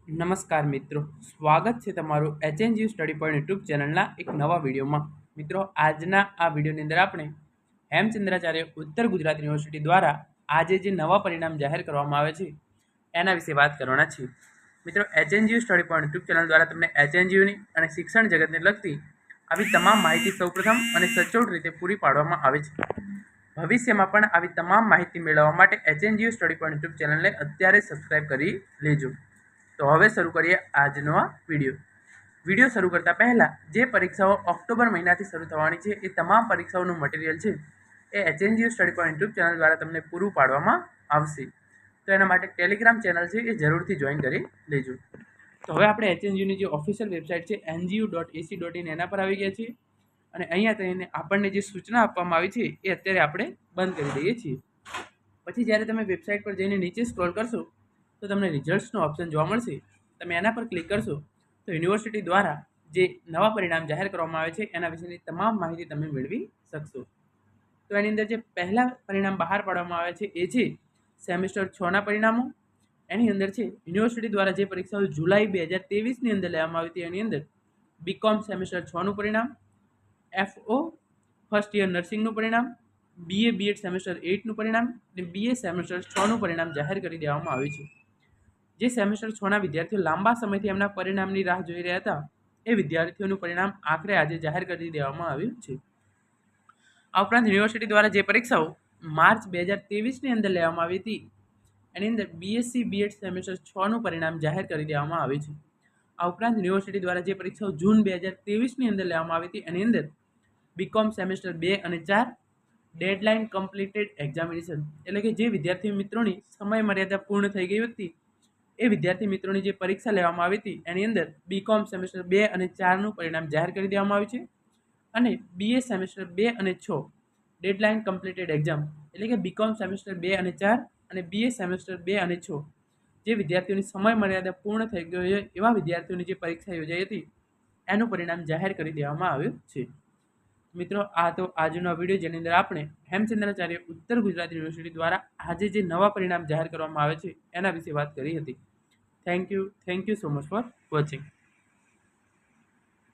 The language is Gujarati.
નમસ્કાર મિત્રો, સ્વાગત છે તમારું HNGU સ્ટડી પોઈન્ટ યુટ્યુબ ચેનલના એક નવા વિડીયોમાં. મિત્રો, આજના આ વિડીયોની અંદર આપણે હેમચંદ્રાચાર્ય ઉત્તર ગુજરાત યુનિવર્સિટી દ્વારા આજે જે નવા પરિણામ જાહેર કરવામાં આવે છે એના વિશે વાત કરવાના છીએ. મિત્રો, HNGU study point YouTube channel દ્વારા તમને HNGUની અને શિક્ષણ જગતને લગતી આવી તમામ માહિતી સૌપ્રથમ અને સચોટ રીતે પૂરી પાડવામાં આવે છે. ભવિષ્યમાં પણ આવી તમામ માહિતી મેળવવા માટે HNGU સ્ટડી પોઈન્ટ યુટ્યુબ ચેનલને અત્યારે સબસ્ક્રાઇબ કરી લેજો. તો હવે શરૂ કરીએ આજનો આ વિડીયો શરૂ કરતા પહેલાં જે પરીક્ષાઓ ઓક્ટોબર મહિનાથી શરૂ થવાની છે એ તમામ પરીક્ષાઓનું મટીરિયલ છે એ HNGU study point YouTube channel દ્વારા તમને પૂરું પાડવામાં આવશે. તો એના માટે ટેલિગ્રામ ચેનલ છે એ જરૂરથી જોઈન કરી લેજો. તો હવે આપણે HNGUની જે ઓફિશિયલ વેબસાઇટ છે ngu.ac.in એના પર આવી ગયા છીએ અને અહીંયા થઈને આપણને જે સૂચના આપવામાં આવી છે એ અત્યારે આપણે બંધ કરી દઈએ છીએ. પછી જ્યારે તમે વેબસાઇટ પર જઈને નીચે સ્ક્રોલ કરશો તો તમને રિઝલ્ટ્સનો ઓપ્શન જોવા મળશે. તમે એના પર ક્લિક કરશો તો યુનિવર્સિટી દ્વારા જે નવા પરિણામ જાહેર કરવામાં આવે છે એના વિશેની તમામ માહિતી તમે મેળવી શકશો. તો એની અંદર જે પહેલાં પરિણામ બહાર પાડવામાં આવે છે એ છે સેમેસ્ટર 6ના પરિણામો. એની અંદર છે યુનિવર્સિટી દ્વારા જે પરીક્ષાઓ જુલાઈ 2023ની અંદર લેવામાં આવી હતી એની અંદર બીકોમ સેમેસ્ટર 6નું પરિણામ, FO ફર્સ્ટ યર નર્સિંગનું પરિણામ, BA BEd સેમેસ્ટર 8નું પરિણામ અને BA સેમેસ્ટર 6નું પરિણામ જાહેર કરી દેવામાં આવ્યું છે. જે સેમેસ્ટર 6ના વિદ્યાર્થીઓ લાંબા સમયથી એમના પરિણામની રાહ જોઈ રહ્યા હતા એ વિદ્યાર્થીઓનું પરિણામ આખરે આજે જાહેર કરી દેવામાં આવ્યું છે. આ ઉપરાંત યુનિવર્સિટી દ્વારા જે પરીક્ષાઓ માર્ચ 2023ની અંદર લેવામાં આવી હતી એની અંદર BSc BEd સેમેસ્ટર 6નું પરિણામ જાહેર કરી દેવામાં આવ્યું છે. આ ઉપરાંત યુનિવર્સિટી દ્વારા જે પરીક્ષાઓ જૂન 2023ની અંદર લેવામાં આવી હતી એની અંદર બીકોમ સેમેસ્ટર 2 અને 4 ડેડલાઇન કમ્પ્લીટેડ એક્ઝામિનેશન એટલે કે જે વિદ્યાર્થી મિત્રોની સમય મર્યાદા પૂર્ણ થઈ ગઈ હતી એ વિદ્યાર્થી મિત્રોની જે પરીક્ષા લેવામાં આવી હતી એની અંદર બીકોમ સેમેસ્ટર 2 અને 4નું પરિણામ જાહેર કરી દેવામાં આવ્યું છે અને BA સેમેસ્ટર 2 અને 6 ડેડલાઇન કમ્પ્લીટેડ એક્ઝામ એટલે કે બીકોમ સેમેસ્ટર 2 અને 4 અને BA સેમેસ્ટર 2 અને 6 જે વિદ્યાર્થીઓની સમય મર્યાદા પૂર્ણ થઈ ગઈ હોય એવા વિદ્યાર્થીઓની જે પરીક્ષા યોજાઈ હતી એનું પરિણામ જાહેર કરી દેવામાં આવ્યું છે. મિત્રો, આ તો આજનો વિડીયો જેની અંદર આપણે હેમચંદ્રાચાર્ય ઉત્તર ગુજરાત યુનિવર્સિટી દ્વારા આજે જે નવા પરિણામ જાહેર કરવામાં આવે છે એના વિશે વાત કરી હતી. Thank you so much for watching.